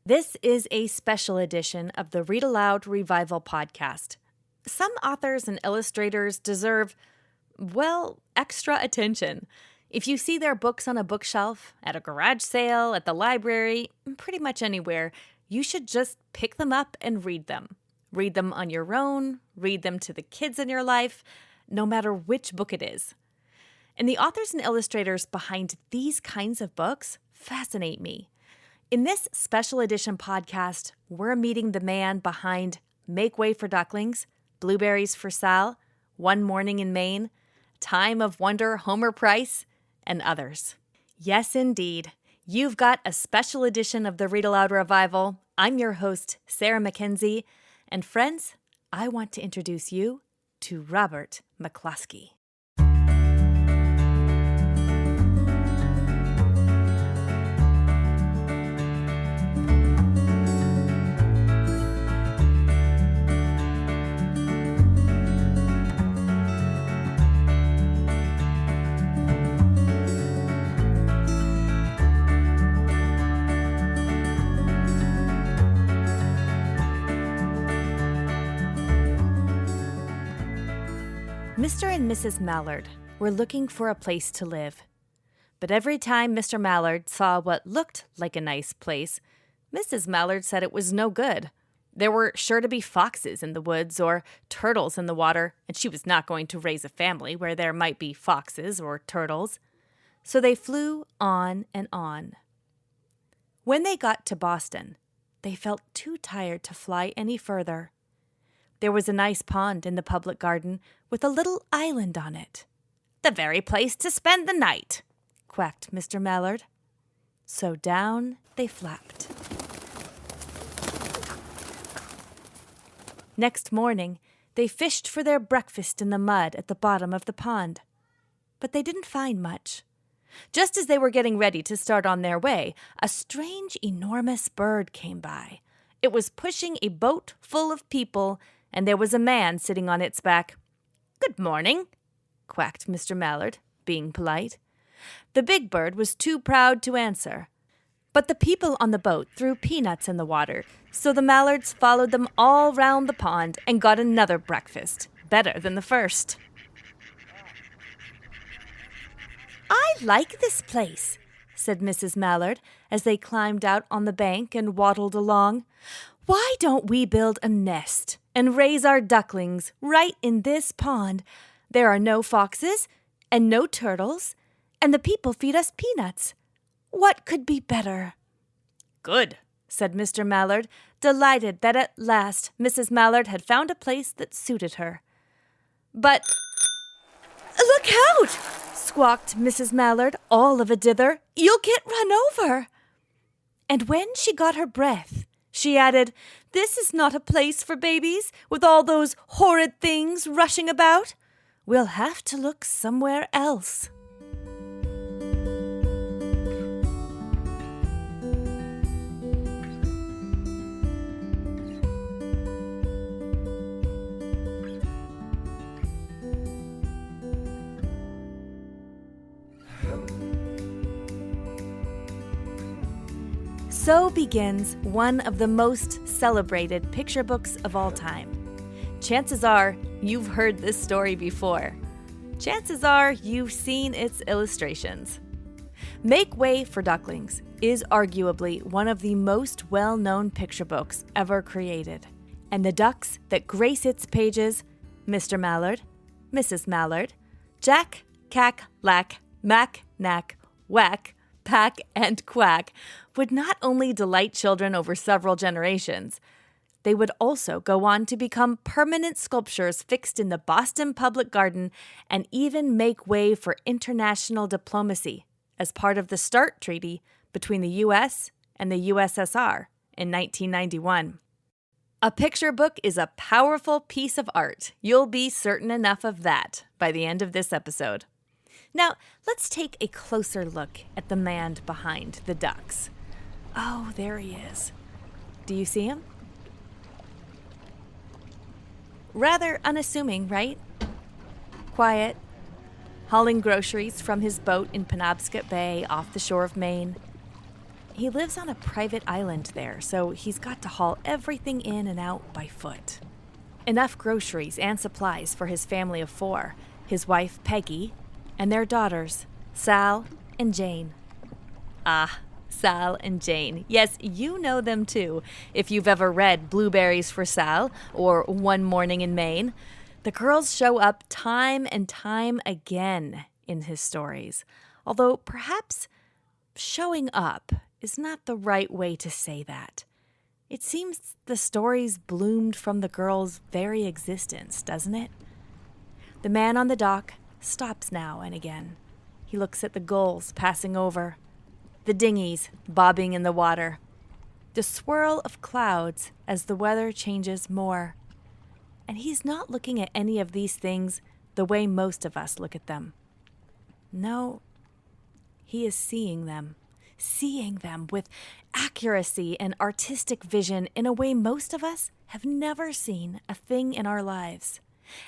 This is a special edition of the Read-Aloud Revival podcast. Some authors and illustrators deserve, extra attention. If you see their books on a bookshelf, at a garage sale, at the library, pretty much anywhere, you should just pick them up and read them. Read them on your own, read them to the kids in your life, no matter which book it is. And the authors and illustrators behind these kinds of books fascinate me. In this special edition podcast, we're meeting the man behind Make Way for Ducklings, Blueberries for Sal, One Morning in Maine, Time of Wonder Homer Price, and others. Yes, indeed. You've got a special edition of the Read-Aloud Revival. I'm your host, Sarah Mackenzie. And friends, I want to introduce you to Robert McCloskey. Mr. and Mrs. Mallard were looking for a place to live. But every time Mr. Mallard saw what looked like a nice place, Mrs. Mallard said it was no good. There were sure to be foxes in the woods or turtles in the water, and she was not going to raise a family where there might be foxes or turtles. So they flew on and on. When they got to Boston, they felt too tired to fly any further. There was a nice pond in the public garden with a little island on it. "The very place to spend the night," quacked Mr. Mallard. So down they flapped. Next morning, they fished for their breakfast in the mud at the bottom of the pond. But they didn't find much. Just as they were getting ready to start on their way, a strange, enormous bird came by. It was pushing a boat full of people, and there was a man sitting on its back. "Good morning," quacked Mr. Mallard, being polite. The big bird was too proud to answer. But the people on the boat threw peanuts in the water, so the Mallards followed them all round the pond and got another breakfast, better than the first. "I like this place," said Mrs. Mallard as they climbed out on the bank and waddled along. "Why don't we build a nest and raise our ducklings right in this pond? There are no foxes and no turtles, and the people feed us peanuts. What could be better?" "Good," said Mr. Mallard, delighted that at last Mrs. Mallard had found a place that suited her. "But look out!" squawked Mrs. Mallard, all of a dither. "You'll get run over." And when she got her breath, she added, "This is not a place for babies, with all those horrid things rushing about. We'll have to look somewhere else." So begins one of the most celebrated picture books of all time. Chances are you've heard this story before. Chances are you've seen its illustrations. Make Way for Ducklings is arguably one of the most well-known picture books ever created. And the ducks that grace its pages, Mr. Mallard, Mrs. Mallard, Jack, Cack, Lack, Mack, Knack, Whack, Pack, and Quack, would not only delight children over several generations, they would also go on to become permanent sculptures fixed in the Boston Public Garden and even make way for international diplomacy as part of the START Treaty between the U.S. and the USSR in 1991. A picture book is a powerful piece of art. You'll be certain enough of that by the end of this episode. Now, let's take a closer look at the man behind the ducks. Oh, there he is. Do you see him? Rather unassuming, right? Quiet, hauling groceries from his boat in Penobscot Bay off the shore of Maine. He lives on a private island there, so he's got to haul everything in and out by foot. Enough groceries and supplies for his family of 4, his wife Peggy, and their daughters, Sal and Jane. Ah, Sal and Jane. Yes, you know them too, if you've ever read Blueberries for Sal or One Morning in Maine. The girls show up time and time again in his stories, although perhaps showing up is not the right way to say that. It seems the stories bloomed from the girls' very existence, doesn't it? The man on the dock stops now and again. He looks at the gulls passing over, the dinghies bobbing in the water, the swirl of clouds as the weather changes more. And he's not looking at any of these things the way most of us look at them. No, he is seeing them with accuracy and artistic vision in a way most of us have never seen a thing in our lives.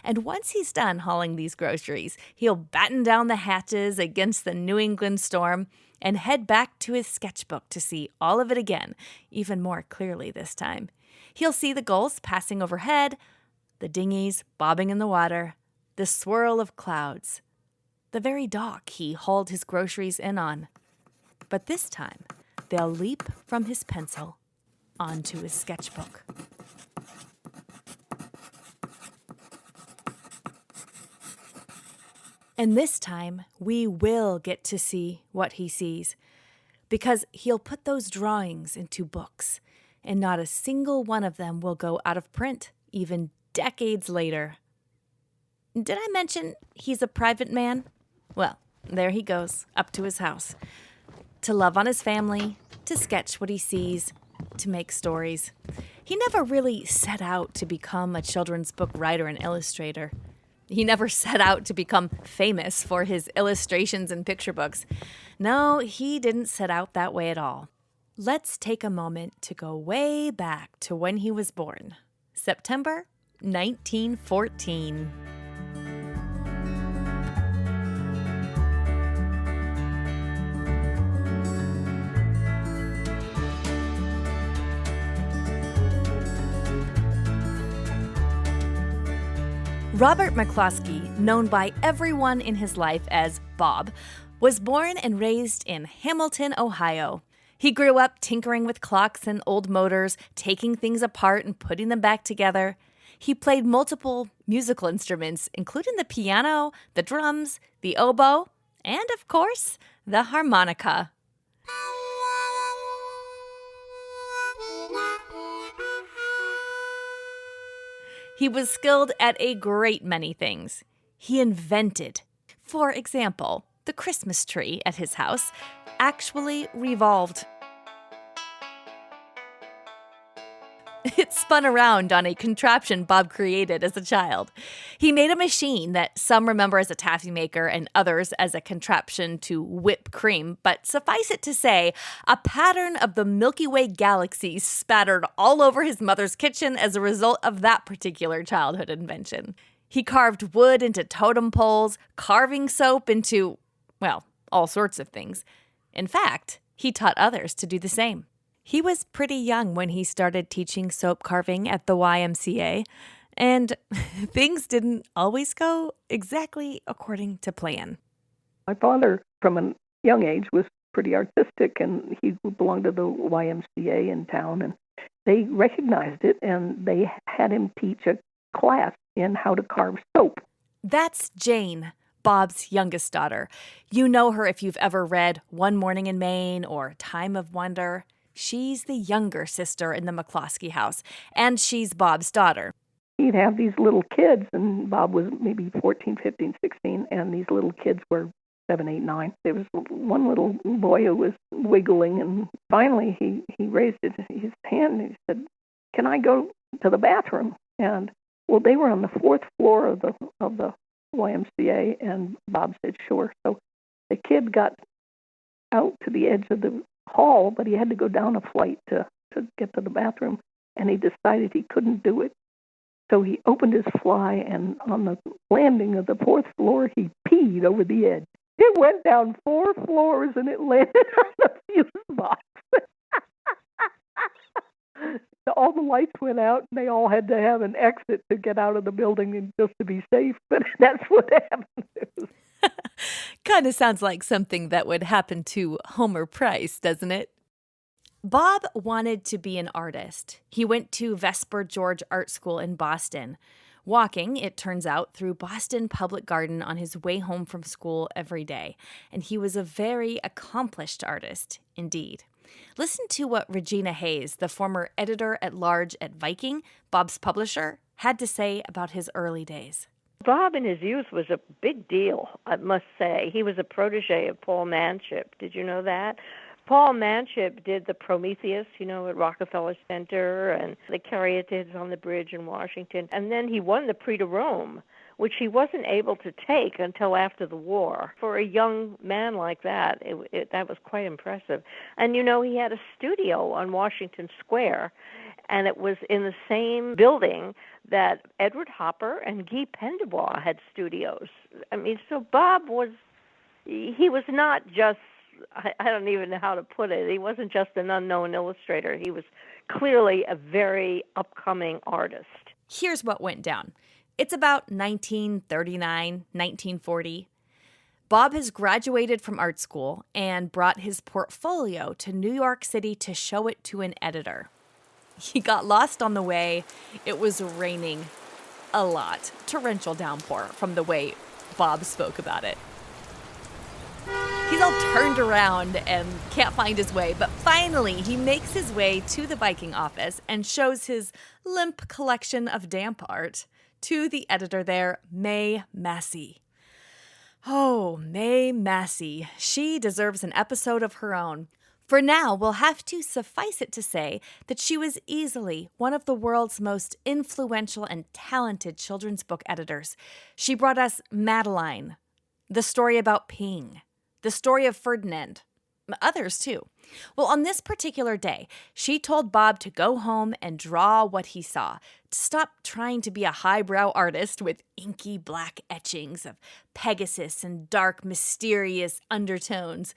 And once he's done hauling these groceries, he'll batten down the hatches against the New England storm and head back to his sketchbook to see all of it again, even more clearly this time. He'll see the gulls passing overhead, the dinghies bobbing in the water, the swirl of clouds, the very dock he hauled his groceries in on. But this time, they'll leap from his pencil onto his sketchbook. And this time, we will get to see what he sees, because he'll put those drawings into books, and not a single one of them will go out of print, even decades later. Did I mention he's a private man? Well, there he goes, up to his house, to love on his family, to sketch what he sees, to make stories. He never really set out to become a children's book writer and illustrator. He never set out to become famous for his illustrations and picture books. No, he didn't set out that way at all. Let's take a moment to go way back to when he was born, September 1914. Robert McCloskey, known by everyone in his life as Bob, was born and raised in Hamilton, Ohio. He grew up tinkering with clocks and old motors, taking things apart and putting them back together. He played multiple musical instruments, including the piano, the drums, the oboe, and, of course, the harmonica. He was skilled at a great many things. He invented, for example, the Christmas tree at his house actually revolved. It spun around on a contraption Bob created as a child. He made a machine that some remember as a taffy maker and others as a contraption to whip cream, but suffice it to say, a pattern of the Milky Way galaxy spattered all over his mother's kitchen as a result of that particular childhood invention. He carved wood into totem poles, carving soap into, well, all sorts of things. In fact, he taught others to do the same. He was pretty young when he started teaching soap carving at the YMCA, and things didn't always go exactly according to plan. My father, from a young age, was pretty artistic, and he belonged to the YMCA in town, and they recognized it, and they had him teach a class in how to carve soap. That's Jane, Bob's youngest daughter. You know her if you've ever read One Morning in Maine or Time of Wonder. She's the younger sister in the McCloskey house, and she's Bob's daughter. He'd have these little kids, and Bob was maybe 14, 15, 16, and these little kids were 7, 8, 9. There was one little boy who was wiggling, and finally he raised his hand and he said, "Can I go to the bathroom?" And, well, they were on the 4th floor of the YMCA, and Bob said, "Sure." So the kid got out to the edge of the hall, but he had to go down a flight to get to the bathroom, and he decided he couldn't do it. So he opened his fly, and on the landing of the 4th floor, he peed over the edge. It went down 4 floors, and it landed on the fuse box. all the lights went out, and they all had to have an exit to get out of the building and just to be safe. But that's what happened. Kind of sounds like something that would happen to Homer Price, doesn't it? Bob wanted to be an artist. He went to Vesper George Art School in Boston, walking, it turns out, through Boston Public Garden on his way home from school every day. And he was a very accomplished artist, indeed. Listen to what Regina Hayes, the former editor-at-large at Viking, Bob's publisher, had to say about his early days. Bob in his youth was a big deal, I must say. He was a protege of Paul Manship. Did you know that? Paul Manship did the Prometheus, at Rockefeller Center, and the Caryatids on the bridge in Washington. And then he won the Prix de Rome, which he wasn't able to take until after the war. For a young man like that, that was quite impressive. And, he had a studio on Washington Square, and it was in the same building that Edward Hopper and Guy Pendubois had studios. So Bob he was not just, I don't even know how to put it, he wasn't just an unknown illustrator. He was clearly a very upcoming artist. Here's what went down. It's about 1939, 1940. Bob has graduated from art school and brought his portfolio to New York City to show it to an editor. He got lost on the way. It was raining a lot. Torrential downpour from the way Bob spoke about it. He's all turned around and can't find his way, but finally he makes his way to the Viking office and shows his limp collection of damp art to the editor there, May Massey. Oh, May Massey. She deserves an episode of her own. For now, we'll have to suffice it to say that she was easily one of the world's most influential and talented children's book editors. She brought us Madeline, the story about Ping, the story of Ferdinand, others too. Well, on this particular day, she told Bob to go home and draw what he saw, to stop trying to be a highbrow artist with inky black etchings of Pegasus and dark, mysterious undertones,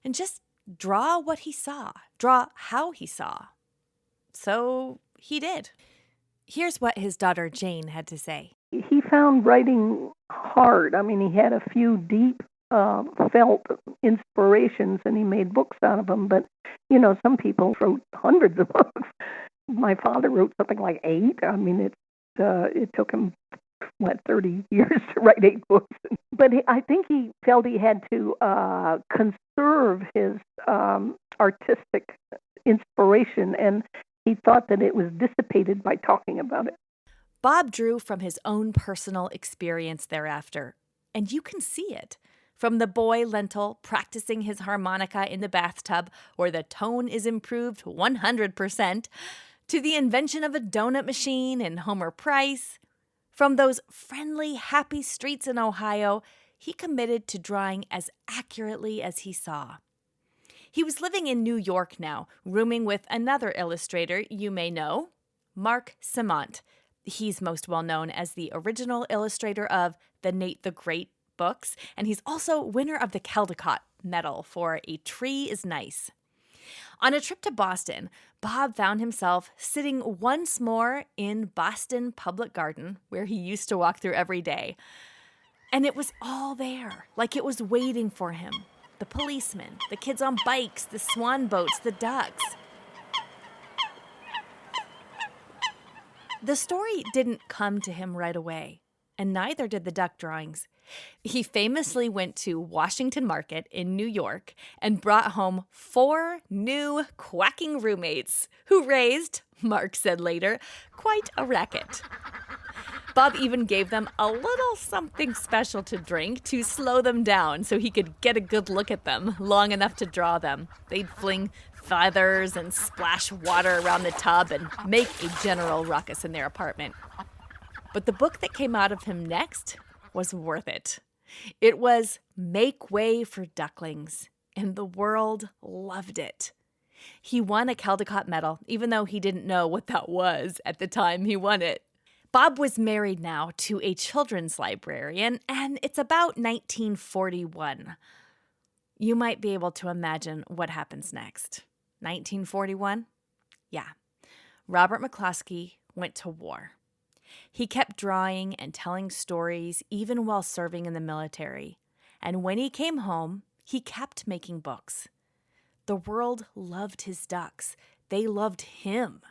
and just draw what he saw, draw how he saw. So he did. Here's what his daughter Jane had to say. He found writing hard. He had a few deep felt inspirations, and he made books out of them. But, some people wrote hundreds of books. My father wrote something like 8. It took him, 30 years to write 8 books. But I think he felt he had to conserve his artistic inspiration, and he thought that it was dissipated by talking about it. Bob drew from his own personal experience thereafter, and you can see it. From the boy Lentil practicing his harmonica in the bathtub, where the tone is improved 100%, to the invention of a donut machine in Homer Price. From those friendly, happy streets in Ohio, he committed to drawing as accurately as he saw. He was living in New York now, rooming with another illustrator you may know, Mark Simont. He's most well known as the original illustrator of the Nate the Great books, and he's also winner of the Caldecott Medal for A Tree is Nice. On a trip to Boston, Bob found himself sitting once more in Boston Public Garden, where he used to walk through every day. And it was all there, like it was waiting for him. The policemen, the kids on bikes, the swan boats, the ducks. The story didn't come to him right away, and neither did the duck drawings. He famously went to Washington Market in New York and brought home 4 new quacking roommates who raised, Mark said later, quite a racket. Bob even gave them a little something special to drink to slow them down so he could get a good look at them long enough to draw them. They'd fling feathers and splash water around the tub and make a general ruckus in their apartment. But the book that came out of him next was worth it. It was Make Way for Ducklings, and the world loved it. He won a Caldecott Medal, even though he didn't know what that was at the time he won it. Bob was married now to a children's librarian, and it's about 1941. You might be able to imagine what happens next. 1941? Yeah. Robert McCloskey went to war. He kept drawing and telling stories even while serving in the military. And when he came home, he kept making books. The world loved his ducks. They loved him.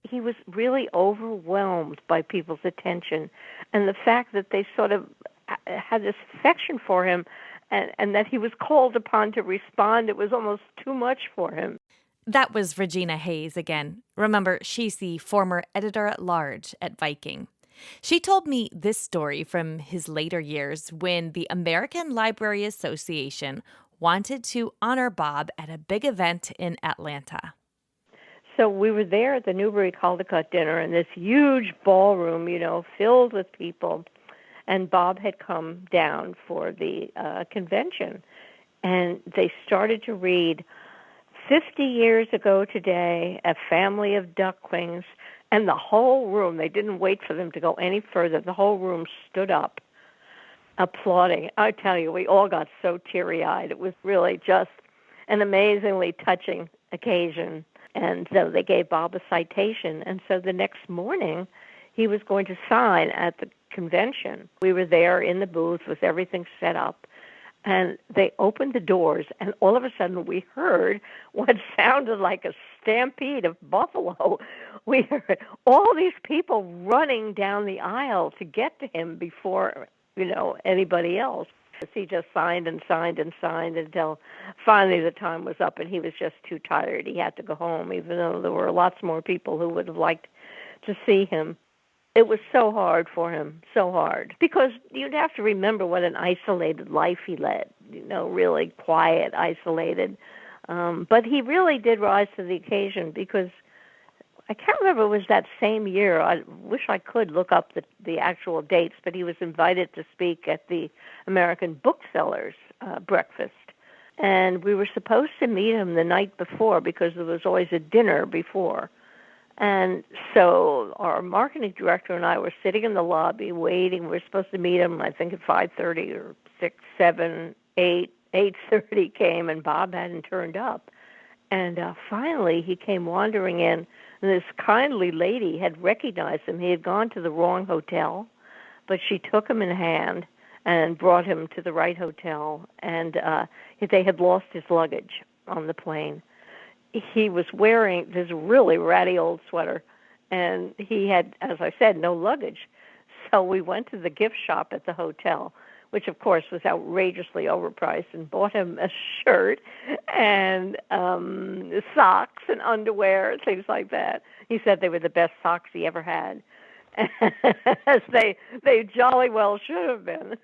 He was really overwhelmed by people's attention, and the fact that they sort of had this affection for him, and that he was called upon to respond, it was almost too much for him. That was Regina Hayes again. Remember, she's the former editor-at-large at Viking. She told me this story from his later years when the American Library Association wanted to honor Bob at a big event in Atlanta. So we were there at the Newbury Caldecott dinner in this huge ballroom, filled with people. And Bob had come down for the convention. And they started to read 50 years ago today, A Family of Ducklings. And the whole room, they didn't wait for them to go any further. The whole room stood up, applauding. I tell you, we all got so teary-eyed. It was really just an amazingly touching occasion. And so they gave Bob a citation. And so the next morning, he was going to sign at the convention. We were there in the booth with everything set up. And they opened the doors, and all of a sudden we heard what sounded like a stampede of buffalo. We heard all these people running down the aisle to get to him before, anybody else. He just signed and signed and signed until finally the time was up, and he was just too tired. He had to go home, even though there were lots more people who would have liked to see him. It was so hard for him, so hard, because you'd have to remember what an isolated life he led, really quiet, isolated. But he really did rise to the occasion, because I can't remember, it was that same year. I wish I could look up the actual dates, but he was invited to speak at the American Booksellers breakfast. And we were supposed to meet him the night before, because there was always a dinner before. And so our marketing director and I were sitting in the lobby waiting. We were supposed to meet him, I think, at 5:30 or 6, 7, 8. 8:30 came, and Bob hadn't turned up. And finally he came wandering in, and this kindly lady had recognized him. He had gone to the wrong hotel, but she took him in hand and brought him to the right hotel, and they had lost his luggage on the plane. He was wearing this really ratty old sweater, and he had, as I said, no luggage. So we went to the gift shop at the hotel, which, of course, was outrageously overpriced, and bought him a shirt and socks and underwear, things like that. He said they were the best socks he ever had, as they jolly well should have been.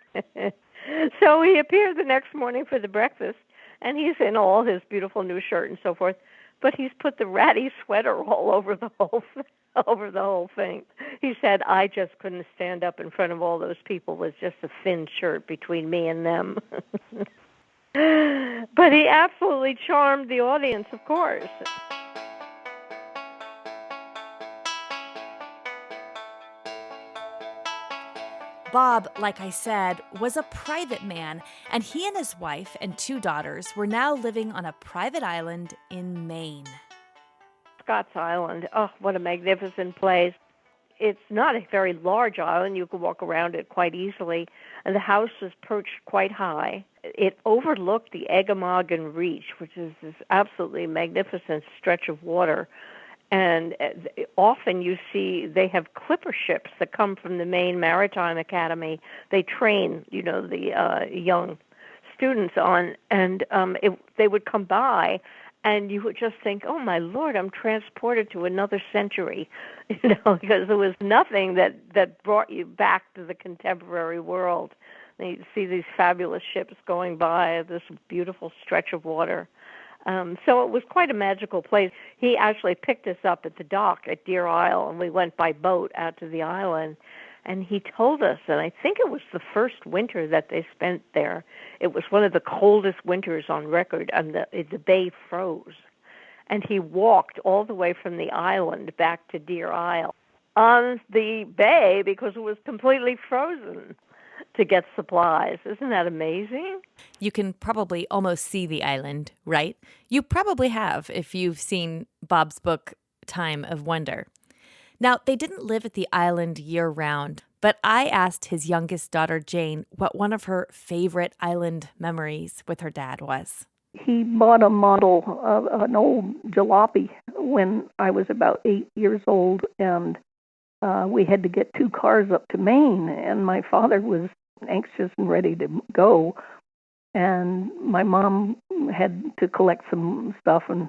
So he appeared the next morning for the breakfast, and he's in all his beautiful new shirt and so forth, but he's put the ratty sweater all over the whole thing. He said, I just couldn't stand up in front of all those people with just a thin shirt between me and them. But he absolutely charmed the audience, of course. Bob, like I said, was a private man, and he and his wife and 2 daughters were now living on a private island in Maine. Scott's Island. Oh, what a magnificent place. It's not a very large island. You can walk around it quite easily, and the house is perched quite high. It overlooked the Eggemogan Reach, which is this absolutely magnificent stretch of water. And often you see they have clipper ships that come from the Maine Maritime Academy. They train, the young students on, and they would come by, and you would just think, oh, my Lord, I'm transported to another century, because there was nothing that brought you back to the contemporary world. And you see these fabulous ships going by this beautiful stretch of water. So it was quite a magical place. He actually picked us up at the dock at Deer Isle, and we went by boat out to the island. And he told us, and I think it was the first winter that they spent there, it was one of the coldest winters on record, and the bay froze. And he walked all the way from the island back to Deer Isle on the bay because it was completely frozen to get supplies. Isn't that amazing? You can probably almost see the island, right? You probably have if you've seen Bob's book, time of wonder. Now, they didn't live at the island year-round, but I asked his youngest daughter, Jane, what one of her favorite island memories with her dad was. He bought a model of an old jalopy when I was about 8 years old, and we had to get 2 cars up to Maine, and my father was anxious and ready to go, and my mom had to collect some stuff and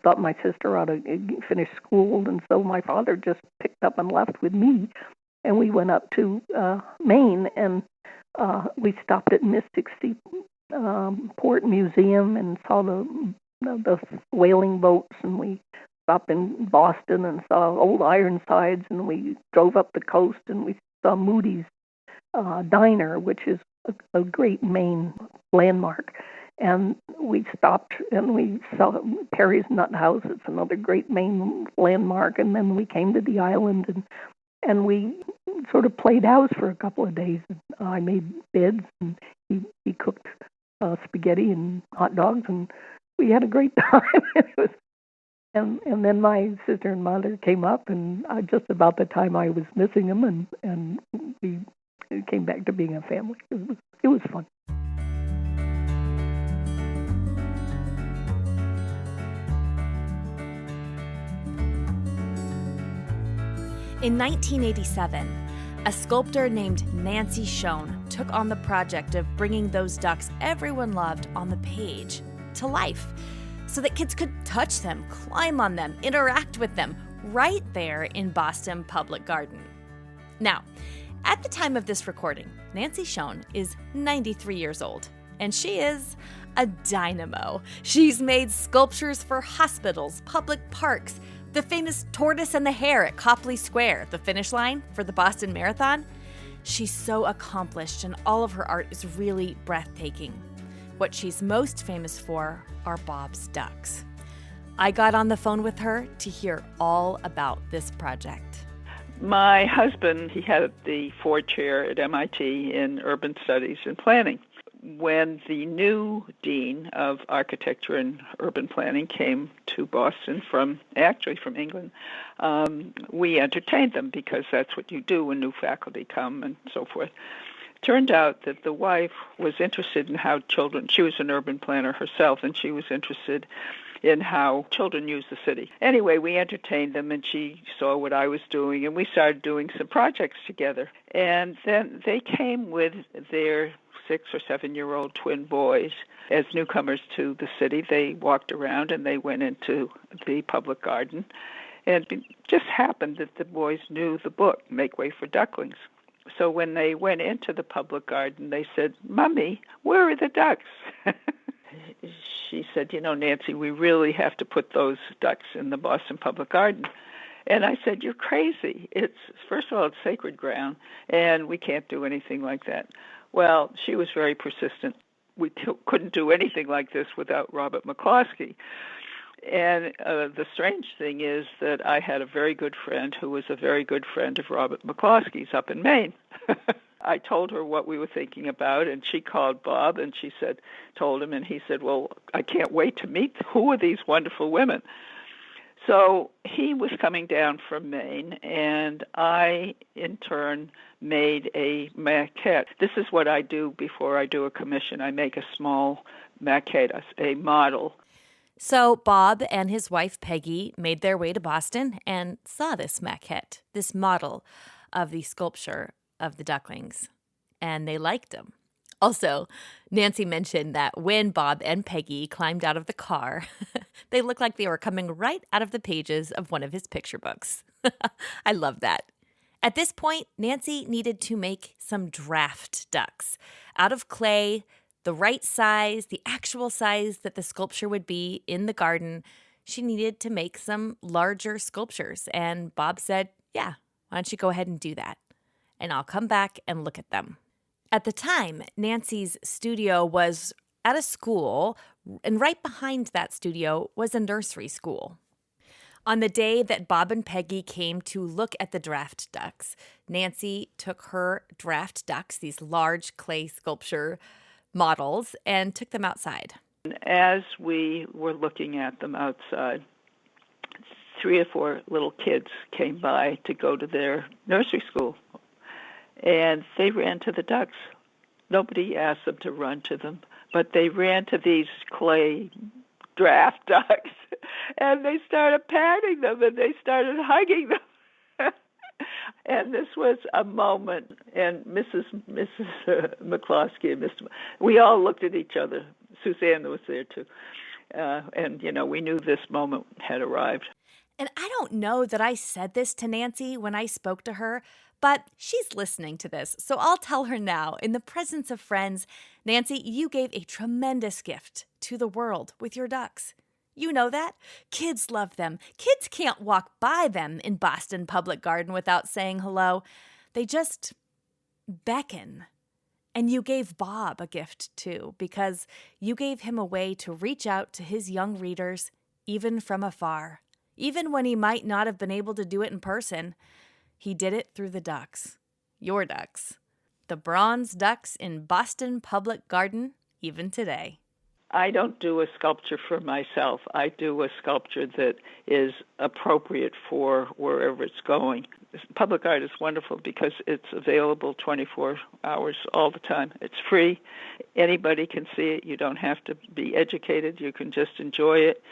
thought my sister ought to finish school, and so my father just picked up and left with me, and we went up to Maine, and we stopped at Mystic Seaport Museum and saw the whaling boats, and we stopped in Boston and saw old Ironsides, and we drove up the coast and we saw Moody's Diner, which is a great Maine landmark. And we stopped and we saw Perry's Nut House. It's another great Maine landmark. And then we came to the island and we sort of played house for a couple of days. I made beds and he cooked spaghetti and hot dogs, and we had a great time. And then my sister and mother came up, and just about the time I was missing them, and we came back to being a family. It was fun. In 1987, a sculptor named Nancy Schoen took on the project of bringing those ducks everyone loved on the page to life, so that kids could touch them, climb on them, interact with them right there in Boston Public Garden. Now, at the time of this recording, Nancy Schoen is 93 years old, and she is a dynamo. She's made sculptures for hospitals, public parks, the famous tortoise and the hare at Copley Square, the finish line for the Boston Marathon. She's so accomplished, and all of her art is really breathtaking. What she's most famous for are Bob's ducks. I got on the phone with her to hear all about this project. My husband, he had the Ford chair at MIT in urban studies and planning. When the new dean of architecture and urban planning came to Boston from England, we entertained them because that's what you do when new faculty come and so forth. Turned out that the wife was interested in how children, she was an urban planner herself, and she was interested in how children use the city. Anyway, we entertained them, and she saw what I was doing, and we started doing some projects together. And then they came with their 6 or 7-year-old twin boys as newcomers to the city. They walked around and they went into the public garden. And it just happened that the boys knew the book, Make Way for Ducklings. So when they went into the public garden, they said, "Mommy, where are the ducks?" She said, "Nancy, we really have to put those ducks in the Boston Public Garden." And I said, "You're crazy. First of all, it's sacred ground, and we can't do anything like that." Well, she was very persistent. We couldn't do anything like this without Robert McCloskey. And the strange thing is that I had a very good friend who was a very good friend of Robert McCloskey's up in Maine. I told her what we were thinking about, and she called Bob, and she told him, and he said, "Well, I can't wait to meet. Who are these wonderful women?" So he was coming down from Maine, and I, in turn, made a maquette. This is what I do before I do a commission. I make a small maquette, a model. So Bob and his wife Peggy made their way to Boston and saw this maquette, this model of the sculpture of the ducklings, and they liked them. Also, Nancy mentioned that when Bob and Peggy climbed out of the car, they looked like they were coming right out of the pages of one of his picture books. I love that. At this point, Nancy needed to make some draft ducks out of clay, the right size, the actual size that the sculpture would be in the garden. She needed to make some larger sculptures, and Bob said, "Yeah, why don't you go ahead and do that? And I'll come back and look at them." At the time, Nancy's studio was at a school, and right behind that studio was a nursery school. On the day that Bob and Peggy came to look at the draft ducks, Nancy took her draft ducks, these large clay sculpture models, and took them outside. As we were looking at them outside, 3 or 4 little kids came by to go to their nursery school, and they ran to the ducks. Nobody asked them to run to them, but they ran to these clay draft ducks, and they started patting them, and they started hugging them. And this was a moment, and Mrs. McCloskey and Mr. We all looked at each other. Suzanne was there too, and we knew this moment had arrived. And I don't know that I said this to Nancy when I spoke to her, but she's listening to this, so I'll tell her now. In the presence of friends, Nancy, you gave a tremendous gift to the world with your ducks. You know that? Kids love them. Kids can't walk by them in Boston Public Garden without saying hello. They just beckon. And you gave Bob a gift, too, because you gave him a way to reach out to his young readers, even from afar. Even when he might not have been able to do it in person, he did it through the ducks. Your ducks. The bronze ducks in Boston Public Garden, even today. I don't do a sculpture for myself. I do a sculpture that is appropriate for wherever it's going. Public art is wonderful because it's available 24 hours all the time. It's free. Anybody can see it. You don't have to be educated. You can just enjoy it,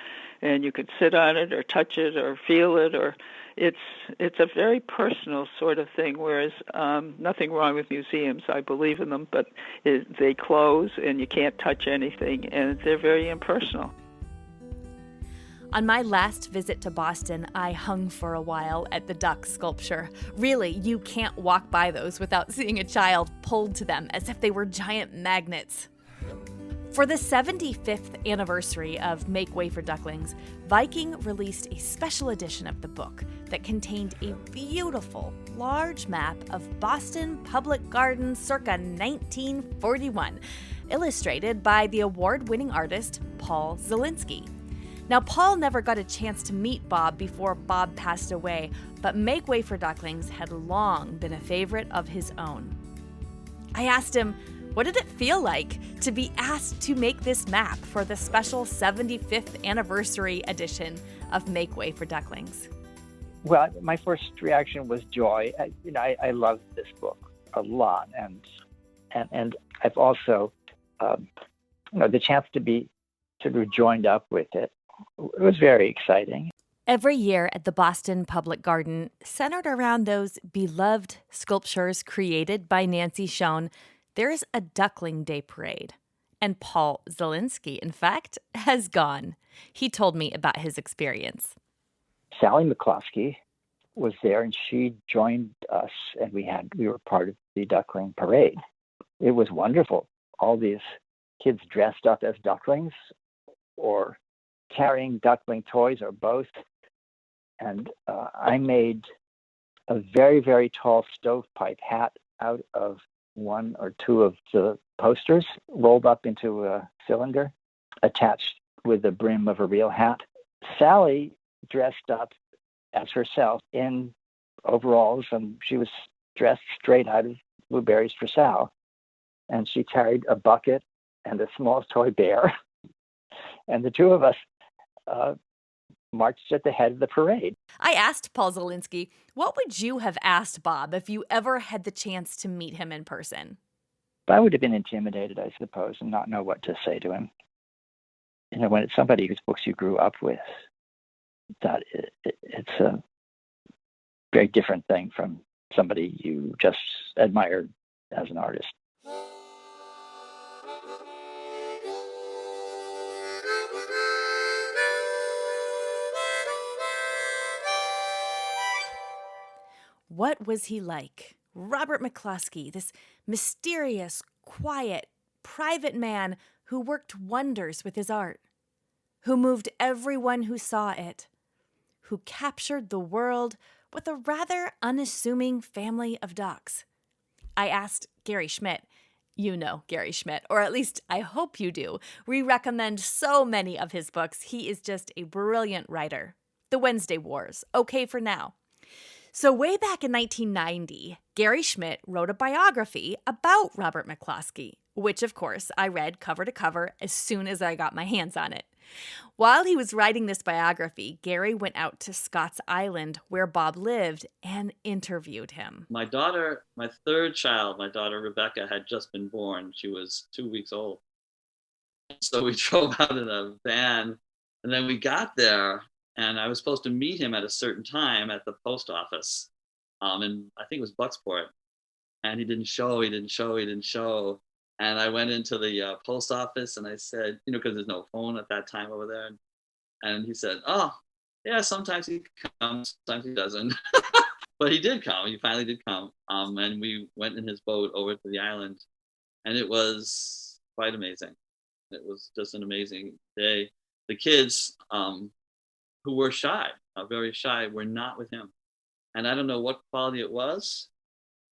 and you can sit on it or touch it or feel it, or it's a very personal sort of thing, whereas nothing wrong with museums. I believe in them, but they close and you can't touch anything, and they're very impersonal. On my last visit to Boston, I hung for a while at the duck sculpture. Really, you can't walk by those without seeing a child pulled to them as if they were giant magnets. For the 75th anniversary of Make Way for Ducklings, Viking released a special edition of the book that contained a beautiful, large map of Boston Public Gardens circa 1941, illustrated by the award-winning artist Paul Zelinsky. Now, Paul never got a chance to meet Bob before Bob passed away, but Make Way for Ducklings had long been a favorite of his own. I asked him, what did it feel like to be asked to make this map for the special 75th anniversary edition of Make Way for Ducklings? Well, my first reaction was joy. I love this book a lot, and I've also, the chance to be sort of joined up with it. It was very exciting. Every year at the Boston Public Garden, centered around those beloved sculptures created by Nancy Schoen, there's a Duckling Day parade. And Paul Zelinsky, in fact, has gone. He told me about his experience. Sally McCloskey was there, and she joined us, and we were part of the Duckling parade. It was wonderful. All these kids dressed up as ducklings or carrying duckling toys or both. And I made a very, very tall stovepipe hat out of one or two of the posters, rolled up into a cylinder, attached with the brim of a real hat. Sally dressed up as herself in overalls, and she was dressed straight out of Blueberries for Sal. And she carried a bucket and a small toy bear. And the two of us marched at the head of the parade. I asked Paul Zelinsky, what would you have asked Bob if you ever had the chance to meet him in person? I would have been intimidated, I suppose, and not know what to say to him. When it's somebody whose books you grew up with, that it's a very different thing from somebody you just admired as an artist. What was he like? Robert McCloskey, this mysterious, quiet, private man who worked wonders with his art, who moved everyone who saw it, who captured the world with a rather unassuming family of ducks. I asked Gary Schmidt. You know Gary Schmidt, or at least I hope you do. We recommend so many of his books. He is just a brilliant writer. The Wednesday Wars, Okay for Now. So way back in 1990, Gary Schmidt wrote a biography about Robert McCloskey, which, of course, I read cover to cover as soon as I got my hands on it. While he was writing this biography, Gary went out to Scott's Island, where Bob lived, and interviewed him. My daughter, my third child, my daughter Rebecca, had just been born. She was 2 weeks old. So we drove out in a van, and then we got there, and I was supposed to meet him at a certain time at the post office, and I think it was Bucksport. And he didn't show. And I went into the post office and I said, because there's no phone at that time over there. And he said, oh, yeah, sometimes he comes, sometimes he doesn't. But he did come. He finally did come. And we went in his boat over to the island. And it was quite amazing. It was just an amazing day. The kids who were shy, very shy, were not with him. And I don't know what quality it was,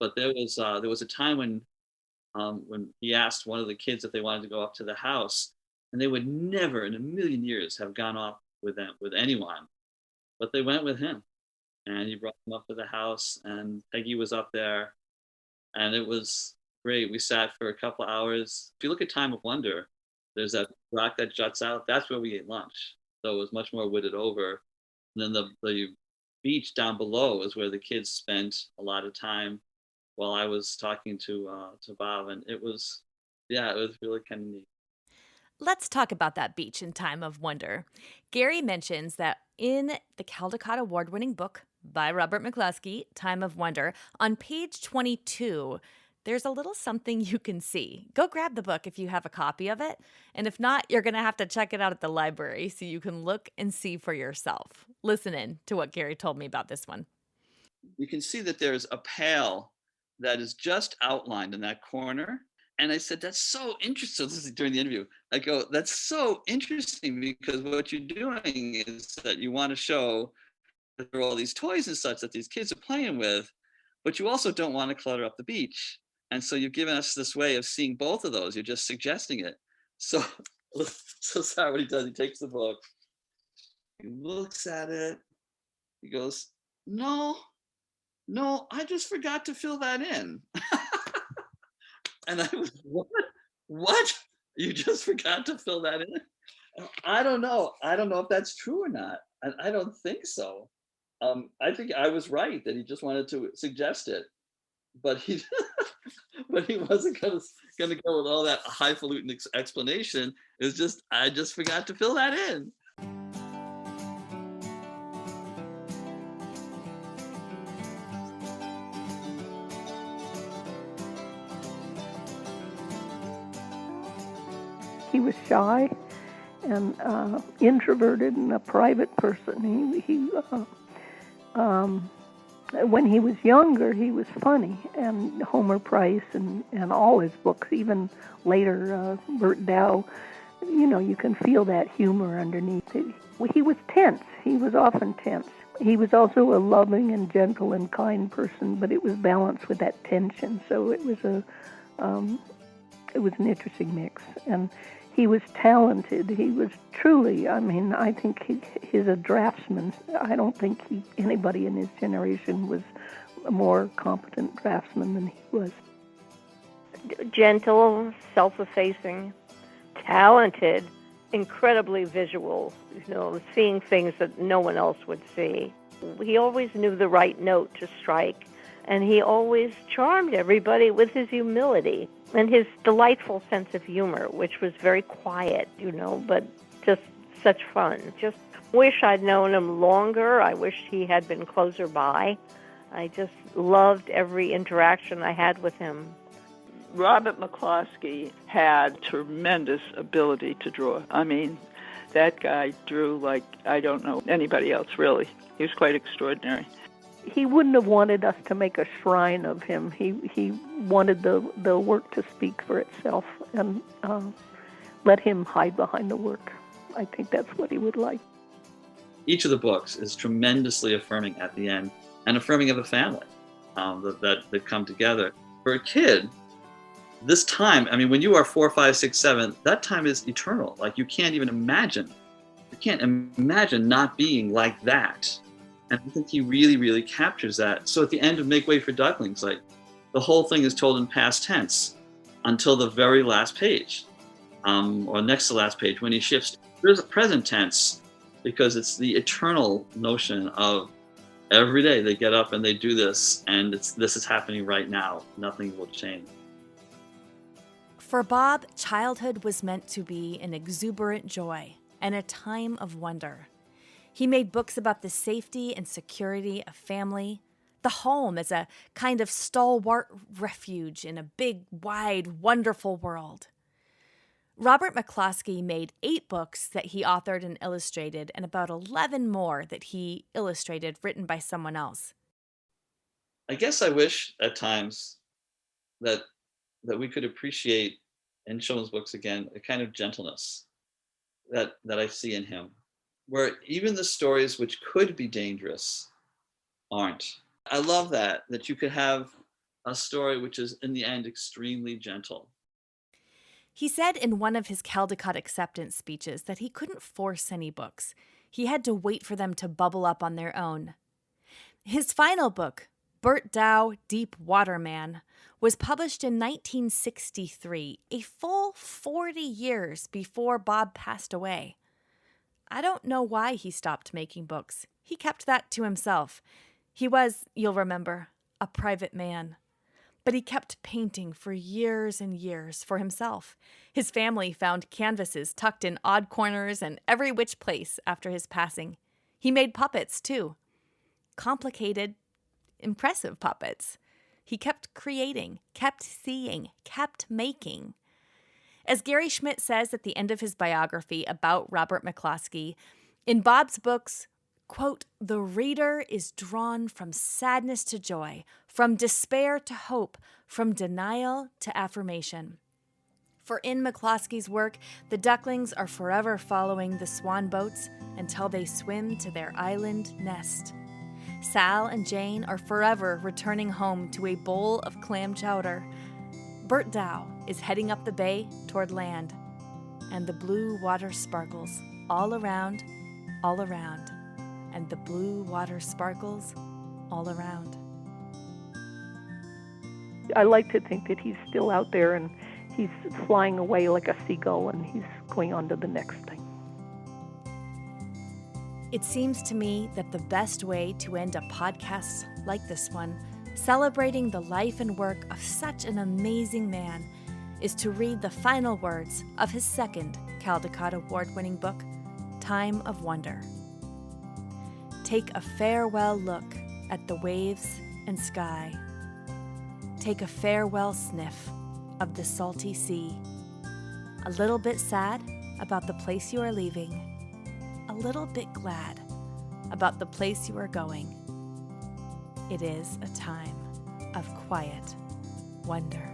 but there was a time when he asked one of the kids if they wanted to go up to the house, and they would never in a million years have gone off with anyone, but they went with him, and he brought them up to the house, and Peggy was up there, and it was great. We sat for a couple of hours. If you look at Time of Wonder, there's that rock that juts out. That's where we ate lunch. So it was much more wooded over. And then the beach down below is where the kids spent a lot of time while I was talking to Bob, and it was really kind of neat. Let's talk about that beach in Time of Wonder. Gary mentions that in the Caldecott Award-winning book by Robert McCloskey, Time of Wonder, on page 22, there's a little something you can see. Go grab the book if you have a copy of it, and if not, you're going to have to check it out at the library so you can look and see for yourself. Listen in to what Gary told me about this one. You can see that there's a pail that is just outlined in that corner. And I said, that's so interesting. This is during the interview. I go, that's so interesting, because what you're doing is that you want to show that there are all these toys and such that these kids are playing with, but you also don't want to clutter up the beach. And so you've given us this way of seeing both of those. You're just suggesting it. So sorry, what he does, he takes the book, he looks at it, he goes, no, I just forgot to fill that in. And I was, what? You just forgot to fill that in? I don't know if that's true or not. I don't think so. I think I was right that he just wanted to suggest it, but he wasn't gonna go with all that highfalutin explanation. It was just, I just forgot to fill that in. He was shy and introverted and a private person. When he was younger, he was funny, and Homer Price and all his books, even later Bert Dow, you can feel that humor underneath it. He was tense. He was often tense. He was also a loving and gentle and kind person, but it was balanced with that tension. So it was an interesting mix. And he was talented. He was truly, I think he's a draftsman. I don't think anybody in his generation was a more competent draftsman than he was. Gentle, self-effacing, talented, incredibly visual, seeing things that no one else would see. He always knew the right note to strike, and he always charmed everybody with his humility and his delightful sense of humor, which was very quiet, but just such fun. Just wish I'd known him longer. I wish he had been closer by. I just loved every interaction I had with him. Robert McCloskey had tremendous ability to draw. That guy drew like I don't know anybody else, really. He was quite extraordinary. He wouldn't have wanted us to make a shrine of him. He wanted the work to speak for itself and let him hide behind the work. I think that's what he would like. Each of the books is tremendously affirming at the end, and affirming of a family that come together. For a kid, this time, when you are 4, 5, 6, 7, that time is eternal. Like, you can't even imagine. You can't imagine not being like that. And I think he really, really captures that. So at the end of Make Way for Ducklings, like, the whole thing is told in past tense until the very last page, or next to last page, when he shifts there's a present tense because it's the eternal notion of every day they get up and they do this, and this is happening right now. Nothing will change. For Bob, childhood was meant to be an exuberant joy and a time of wonder. He made books about the safety and security of family, the home as a kind of stalwart refuge in a big, wide, wonderful world. Robert McCloskey made 8 books that he authored and illustrated, and about 11 more that he illustrated written by someone else. I guess I wish at times that we could appreciate in children's books again a kind of gentleness that I see in him, where even the stories which could be dangerous aren't. I love that you could have a story which is in the end extremely gentle. He said in one of his Caldecott acceptance speeches that he couldn't force any books. He had to wait for them to bubble up on their own. His final book, Bert Dow, Deep Water Man, was published in 1963, a full 40 years before Bob passed away. I don't know why he stopped making books. He kept that to himself. He was, you'll remember, a private man. But he kept painting for years and years for himself. His family found canvases tucked in odd corners and every which place after his passing. He made puppets, too. Complicated, impressive puppets. He kept creating, kept seeing, kept making. As Gary Schmidt says at the end of his biography about Robert McCloskey, in Bob's books, quote, "The reader is drawn from sadness to joy, from despair to hope, from denial to affirmation." For in McCloskey's work, the ducklings are forever following the swan boats until they swim to their island nest. Sal and Jane are forever returning home to a bowl of clam chowder. Bert Dow is heading up the bay toward land, and the blue water sparkles all around, and the blue water sparkles all around. I like to think that he's still out there and he's flying away like a seagull and he's going on to the next thing. It seems to me that the best way to end a podcast like this one, celebrating the life and work of such an amazing man, is to read the final words of his second Caldecott Award-winning book, Time of Wonder. Take a farewell look at the waves and sky. Take a farewell sniff of the salty sea. A little bit sad about the place you are leaving. A little bit glad about the place you are going. It is a time of quiet wonder.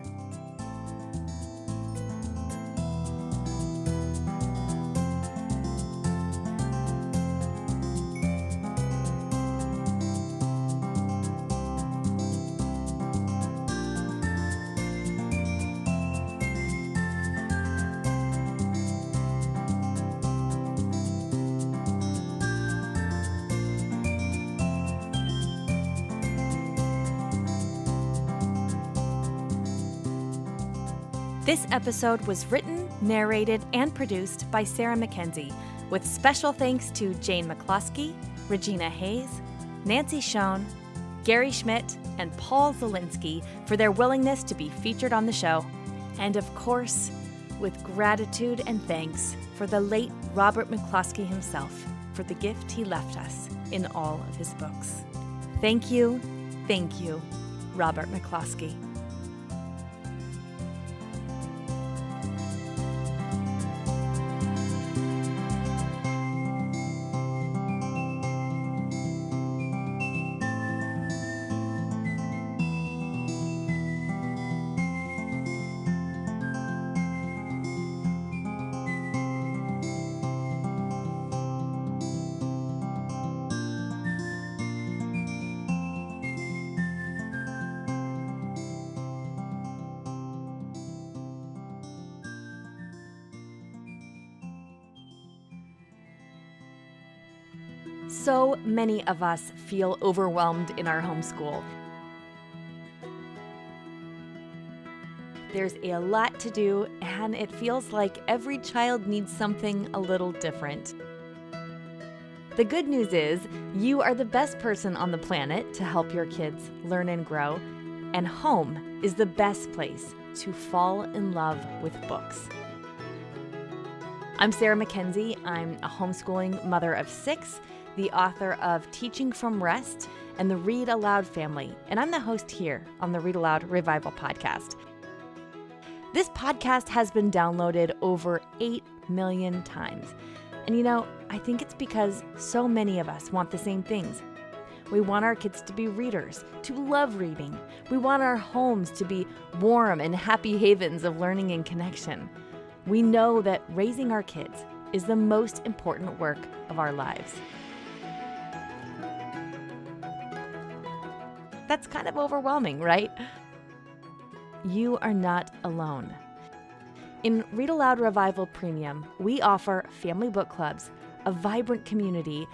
This episode was written, narrated, and produced by Sarah Mackenzie, with special thanks to Jane McCloskey, Regina Hayes, Nancy Schoen, Gary Schmidt, and Paul Zielinski for their willingness to be featured on the show. And of course, with gratitude and thanks for the late Robert McCloskey himself for the gift he left us in all of his books. Thank you, Robert McCloskey. So many of us feel overwhelmed in our homeschool. There's a lot to do, and it feels like every child needs something a little different. The good news is you are the best person on the planet to help your kids learn and grow, and home is the best place to fall in love with books. I'm Sarah Mackenzie. I'm a homeschooling mother of 6, the author of Teaching from Rest and the Read-Aloud family, and I'm the host here on the Read-Aloud Revival podcast. This podcast has been downloaded over 8 million times. And you know, I think it's because so many of us want the same things. We want our kids to be readers, to love reading. We want our homes to be warm and happy havens of learning and connection. We know that raising our kids is the most important work of our lives. That's kind of overwhelming, right? You are not alone. In Read-Aloud Revival Premium, we offer family book clubs, a vibrant community,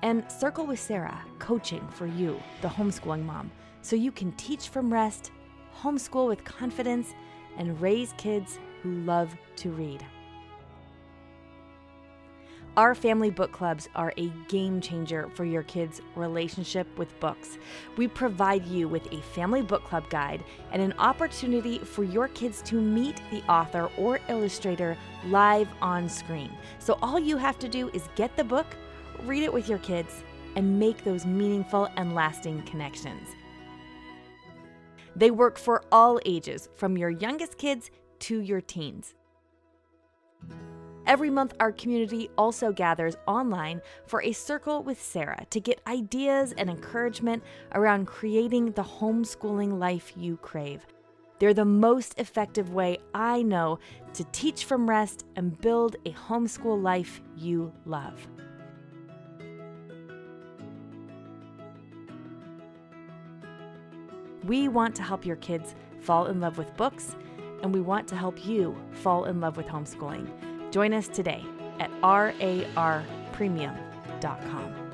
and Circle with Sarah coaching for you, the homeschooling mom, so you can teach from rest, homeschool with confidence, and raise kids who love to read. Our family book clubs are a game changer for your kids' relationship with books. We provide you with a family book club guide and an opportunity for your kids to meet the author or illustrator live on screen. So all you have to do is get the book, read it with your kids, and make those meaningful and lasting connections. They work for all ages, from your youngest kids to your teens. Every month, our community also gathers online for a Circle with Sarah to get ideas and encouragement around creating the homeschooling life you crave. They're the most effective way I know to teach from rest and build a homeschool life you love. We want to help your kids fall in love with books, and we want to help you fall in love with homeschooling. Join us today at RARpremium.com.